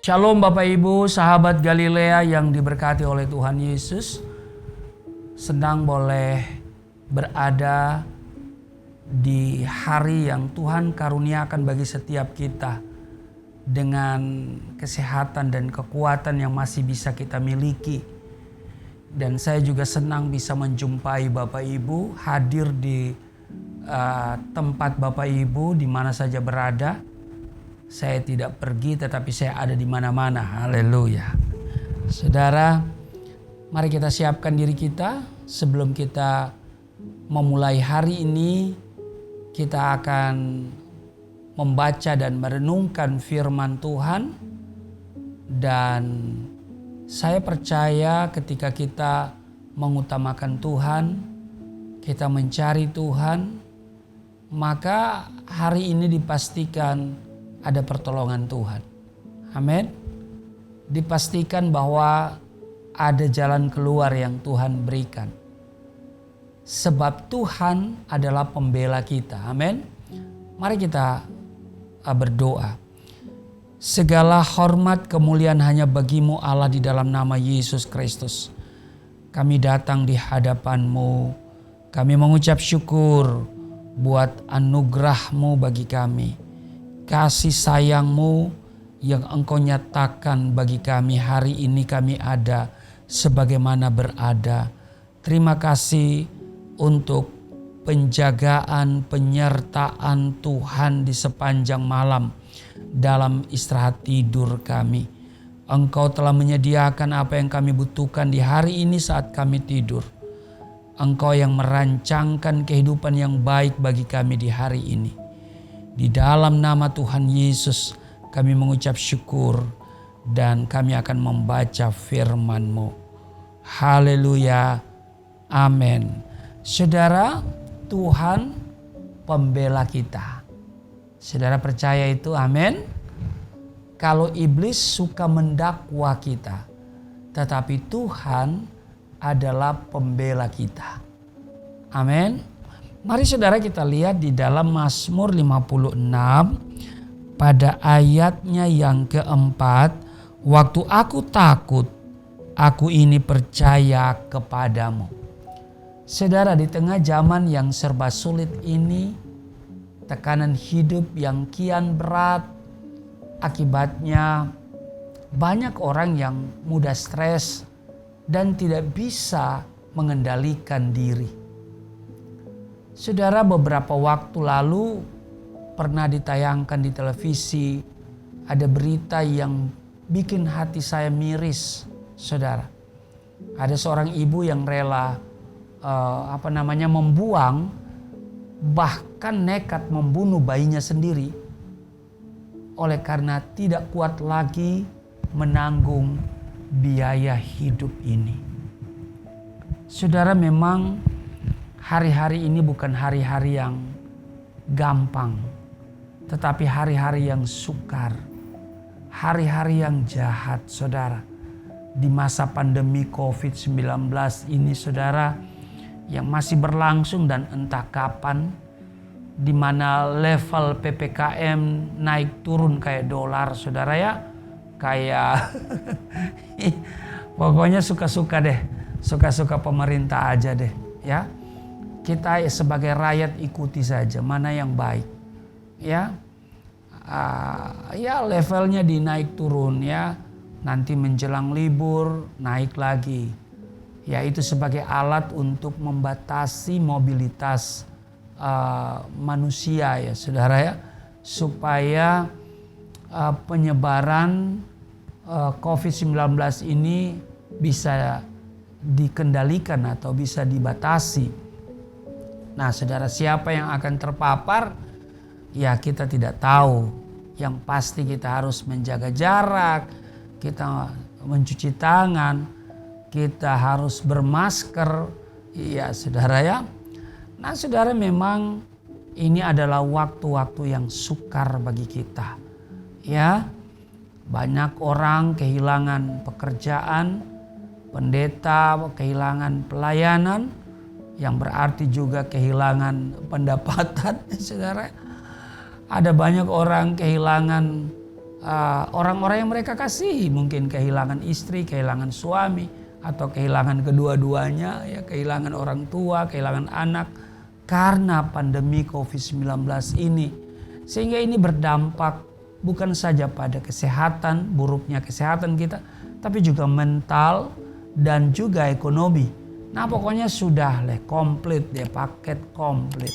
Shalom Bapak Ibu, sahabat Galilea yang diberkati oleh Tuhan Yesus. Senang boleh berada di hari yang Tuhan karuniakan bagi setiap kita, dengan kesehatan dan kekuatan yang masih bisa kita miliki. Dan saya juga senang bisa menjumpai Bapak Ibu hadir di tempat Bapak Ibu di mana saja berada. Saya tidak pergi tetapi saya ada di mana-mana. Haleluya. Saudara, mari kita siapkan diri kita sebelum kita memulai hari ini. Kita akan membaca dan merenungkan firman Tuhan. Dan saya percaya ketika kita mengutamakan Tuhan, kita mencari Tuhan, maka hari ini dipastikan ada pertolongan Tuhan. Amin. Dipastikan bahwa ada jalan keluar yang Tuhan berikan. Sebab Tuhan adalah pembela kita. Amin. Mari kita berdoa. Segala hormat kemuliaan hanya bagi-Mu Allah di dalam nama Yesus Kristus. Kami datang di hadapan-Mu. Kami mengucap syukur buat anugerah-Mu bagi kami. Kasih sayang-Mu yang Engkau nyatakan bagi kami hari ini kami ada sebagaimana berada. Terima kasih untuk penjagaan, penyertaan Tuhan di sepanjang malam dalam istirahat tidur kami. Engkau telah menyediakan apa yang kami butuhkan di hari ini saat kami tidur. Engkau yang merancangkan kehidupan yang baik bagi kami di hari ini. Di dalam nama Tuhan Yesus kami mengucap syukur dan kami akan membaca firman-Mu. Haleluya. Amin. Saudara, Tuhan pembela kita. Saudara percaya itu? Amin. Kalau iblis suka mendakwa kita, tetapi Tuhan adalah pembela kita. Amin. Mari saudara kita lihat di dalam Mazmur 56 pada ayatnya yang keempat. Waktu aku takut, aku ini percaya kepadamu. Saudara, di tengah zaman yang serba sulit ini, tekanan hidup yang kian berat, akibatnya banyak orang yang mudah stres dan tidak bisa mengendalikan diri. Saudara, beberapa waktu lalu pernah ditayangkan di televisi ada berita yang bikin hati saya miris, saudara. Ada seorang ibu yang rela membuang, bahkan nekat membunuh bayinya sendiri oleh karena tidak kuat lagi menanggung biaya hidup ini. Saudara, memang hari-hari ini bukan hari-hari yang gampang, tetapi hari-hari yang sukar, hari-hari yang jahat, saudara. Di masa pandemi COVID-19 ini, saudara, yang masih berlangsung dan entah kapan, di mana level PPKM naik turun kayak dolar, saudara ya. Kayak pokoknya suka-suka deh, suka-suka pemerintah aja deh ya. Kita sebagai rakyat ikuti saja mana yang baik, ya. Ya levelnya dinaik turun ya. Nanti menjelang libur naik lagi. Ya itu sebagai alat untuk membatasi mobilitas manusia ya, saudara ya, supaya penyebaran COVID-19 ini bisa dikendalikan atau bisa dibatasi. Nah, saudara, siapa yang akan terpapar? Ya, kita tidak tahu. Yang pasti kita harus menjaga jarak, kita mencuci tangan, kita harus bermasker. Ya, saudara ya. Nah, saudara, memang ini adalah waktu-waktu yang sukar bagi kita. Ya, banyak orang kehilangan pekerjaan, pendeta kehilangan pelayanan, yang berarti juga kehilangan pendapatan, saudara. Ada banyak orang kehilangan orang-orang yang mereka kasihi, mungkin kehilangan istri, kehilangan suami, atau kehilangan kedua-duanya, ya, kehilangan orang tua, kehilangan anak karena pandemi COVID-19 ini. Sehingga ini berdampak bukan saja pada kesehatan, buruknya kesehatan kita, tapi juga mental dan juga ekonomi. Nah, pokoknya sudah komplit deh, paket komplit.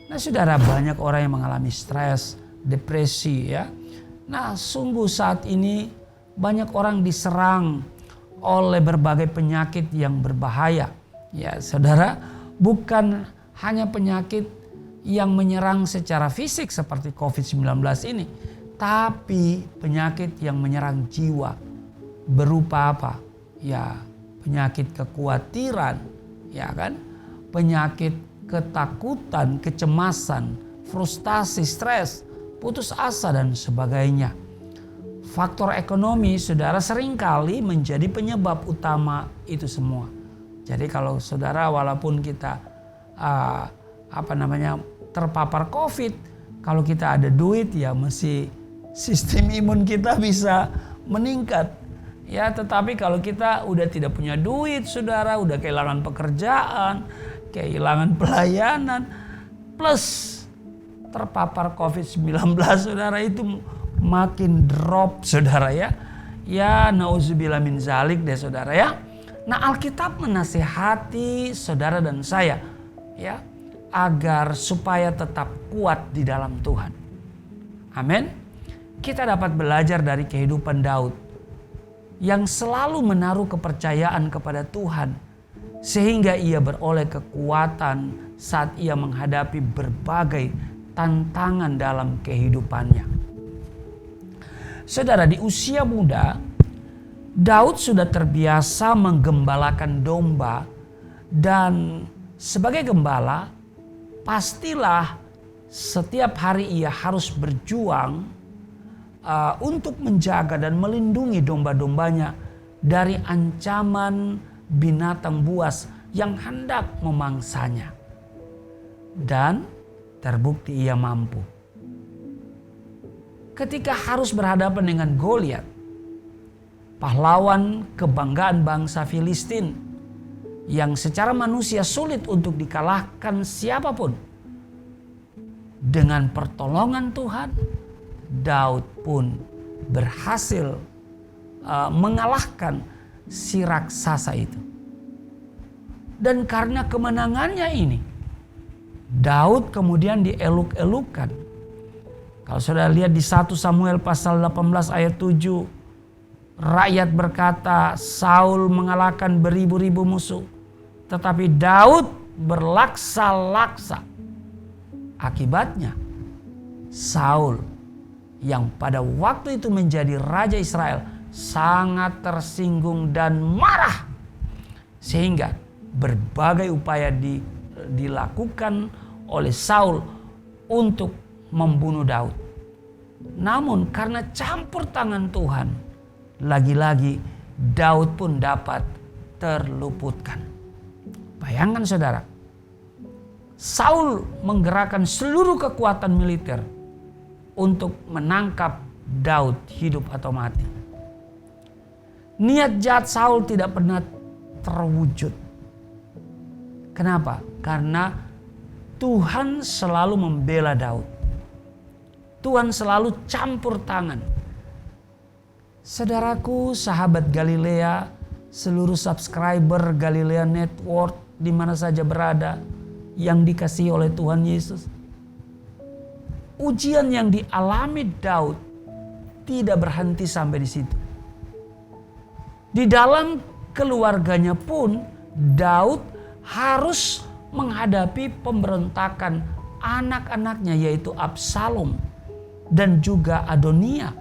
Nah, saudara, banyak orang yang mengalami stres, depresi, ya. Nah, sungguh saat ini banyak orang diserang oleh berbagai penyakit yang berbahaya. Ya, saudara, bukan hanya penyakit yang menyerang secara fisik seperti COVID-19 ini, tapi penyakit yang menyerang jiwa berupa apa? Ya, penyakit kekhawatiran, ya kan? Penyakit ketakutan, kecemasan, frustasi, stres, putus asa dan sebagainya. Faktor ekonomi, saudara, seringkali menjadi penyebab utama itu semua. Jadi kalau saudara walaupun kita terpapar COVID, kalau kita ada duit ya mesti sistem imun kita bisa meningkat. Ya, tetapi kalau kita udah tidak punya duit, saudara, udah kehilangan pekerjaan, kehilangan pelayanan, plus terpapar COVID-19, saudara, itu makin drop, saudara, ya. Ya, nauzubillah min zalik deh, saudara, ya. Nah, Alkitab menasihati saudara dan saya, ya, agar supaya tetap kuat di dalam Tuhan. Amin. Kita dapat belajar dari kehidupan Daud yang selalu menaruh kepercayaan kepada Tuhan sehingga ia beroleh kekuatan saat ia menghadapi berbagai tantangan dalam kehidupannya. Saudara, di usia muda Daud sudah terbiasa menggembalakan domba, dan sebagai gembala pastilah setiap hari ia harus berjuang untuk menjaga dan melindungi domba-dombanya dari ancaman binatang buas yang hendak memangsanya. Dan terbukti ia mampu. Ketika harus berhadapan dengan Goliat, pahlawan kebanggaan bangsa Filistin yang secara manusia sulit untuk dikalahkan siapapun, dengan pertolongan Tuhan, Daud pun berhasil mengalahkan si raksasa itu. Dan karena kemenangannya ini, Daud kemudian dieluk-elukan. Kalau saudara lihat di 1 Samuel pasal 18 ayat 7, rakyat berkata, Saul mengalahkan beribu-ribu musuh, tetapi Daud berlaksa-laksa. Akibatnya, Saul yang pada waktu itu menjadi raja Israel sangat tersinggung dan marah, sehingga berbagai upaya dilakukan oleh Saul untuk membunuh Daud. Namun karena campur tangan Tuhan, lagi-lagi Daud pun dapat terluputkan. Bayangkan, saudara, Saul menggerakkan seluruh kekuatan militer untuk menangkap Daud hidup atau mati. Niat jahat Saul tidak pernah terwujud. Kenapa? Karena Tuhan selalu membela Daud. Tuhan selalu campur tangan. Saudaraku, sahabat Galilea, seluruh subscriber Galilea Network di mana saja berada yang dikasihi oleh Tuhan Yesus. Ujian yang dialami Daud tidak berhenti sampai di situ. Di dalam keluarganya pun Daud harus menghadapi pemberontakan anak-anaknya, yaitu Absalom dan juga Adonia,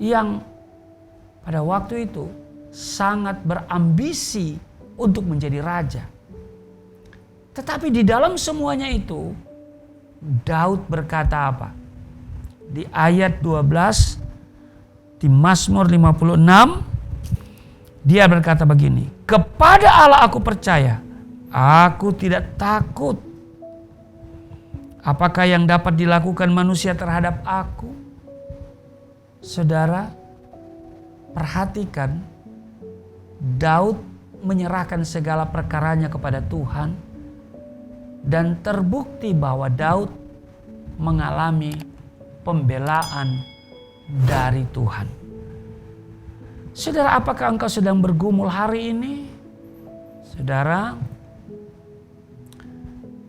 yang pada waktu itu sangat berambisi untuk menjadi raja. Tetapi di dalam semuanya itu Daud berkata apa? Di ayat 12 di Mazmur 56, dia berkata begini, kepada Allah aku percaya, aku tidak takut. Apakah yang dapat dilakukan manusia terhadap aku? Saudara, perhatikan, Daud menyerahkan segala perkaranya kepada Tuhan dan terbukti bahwa Daud mengalami pembelaan dari Tuhan. Saudara, apakah engkau sedang bergumul hari ini? Saudara,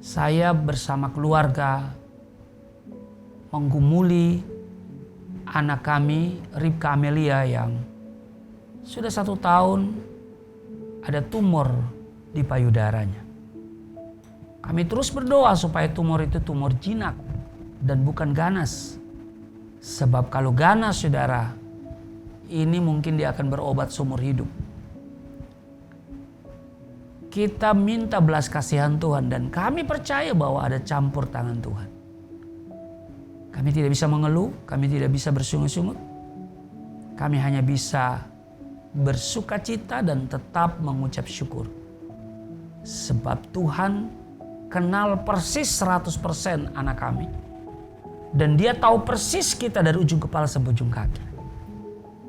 saya bersama keluarga menggumuli anak kami, Ribka Amelia, yang sudah 1 tahun ada tumor di payudaranya. Kami terus berdoa supaya tumor itu tumor jinak dan bukan ganas. Sebab kalau ganas, saudara, ini mungkin dia akan berobat seumur hidup. Kita minta belas kasihan Tuhan dan kami percaya bahwa ada campur tangan Tuhan. Kami tidak bisa mengeluh, kami tidak bisa bersungut-sungut. Kami hanya bisa bersuka cita dan tetap mengucap syukur. Sebab Tuhan kenal persis 100% anak kami. Dan dia tahu persis kita dari ujung kepala sampai ujung kaki.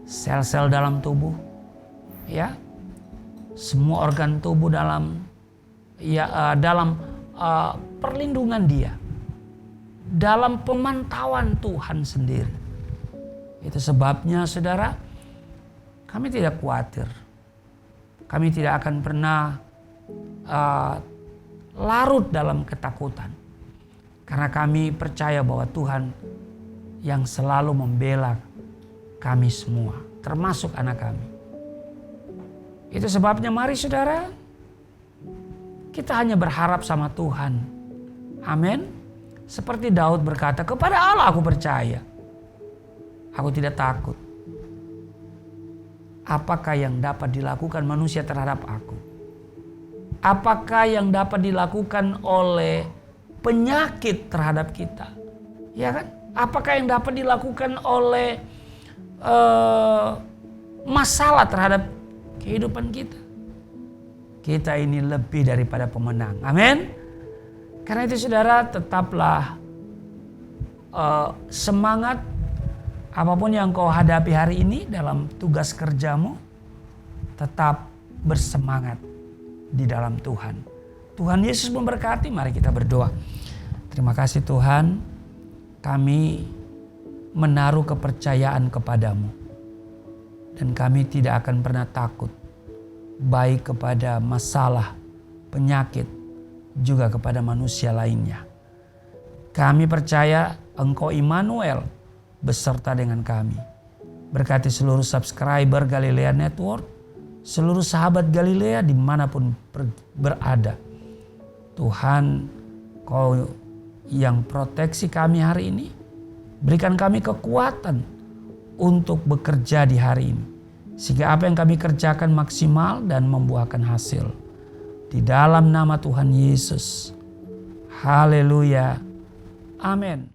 Sel-sel dalam tubuh, ya, semua organ tubuh dalam perlindungan dia, dalam pemantauan Tuhan sendiri. Itu sebabnya, saudara, kami tidak khawatir. Kami tidak akan pernah larut dalam ketakutan. Karena kami percaya bahwa Tuhan yang selalu membela kami semua, termasuk anak kami. Itu sebabnya mari saudara, kita hanya berharap sama Tuhan. Amin. Seperti Daud berkata, kepada Allah aku percaya. Aku tidak takut. Apakah yang dapat dilakukan manusia terhadap aku? Apakah yang dapat dilakukan oleh penyakit terhadap kita? Ya kan? Apakah yang dapat dilakukan oleh masalah terhadap kehidupan kita? Kita ini lebih daripada pemenang. Amin. Karena itu saudara, tetaplah semangat apapun yang kau hadapi hari ini dalam tugas kerjamu. Tetap bersemangat di dalam Tuhan. Tuhan Yesus memberkati. Mari kita berdoa. Terima kasih Tuhan, kami menaruh kepercayaan kepadamu. Dan kami tidak akan pernah takut, baik kepada masalah, penyakit, juga kepada manusia lainnya. Kami percaya Engkau Immanuel beserta dengan kami. Berkati seluruh subscriber Galilea Network, seluruh sahabat Galilea dimanapun berada. Tuhan, Kau yang proteksi kami hari ini, berikan kami kekuatan untuk bekerja di hari ini. Sehingga apa yang kami kerjakan maksimal dan membuahkan hasil. Di dalam nama Tuhan Yesus. Haleluya. Amin.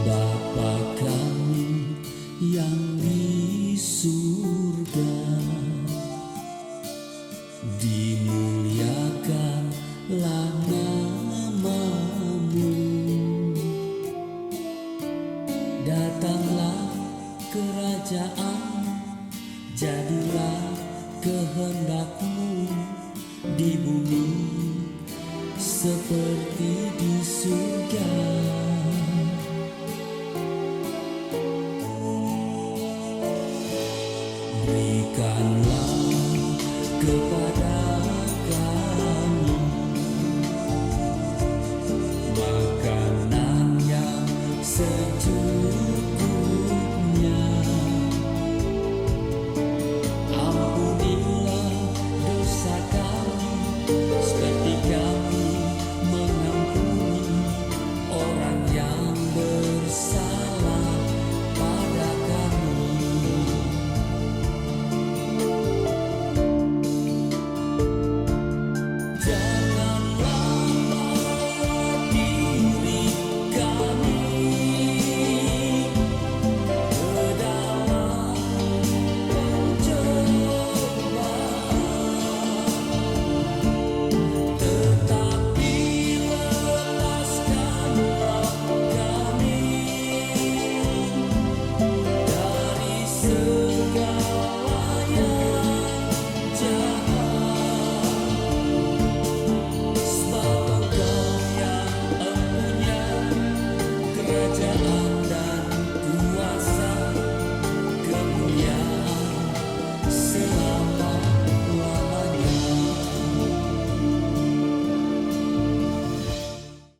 Bapa kami yang di surga, dimuliakanlah nama-Mu. Datanglah kerajaan, jadilah kehendak-Mu di bumi seperti di surga. Berikanlah kepada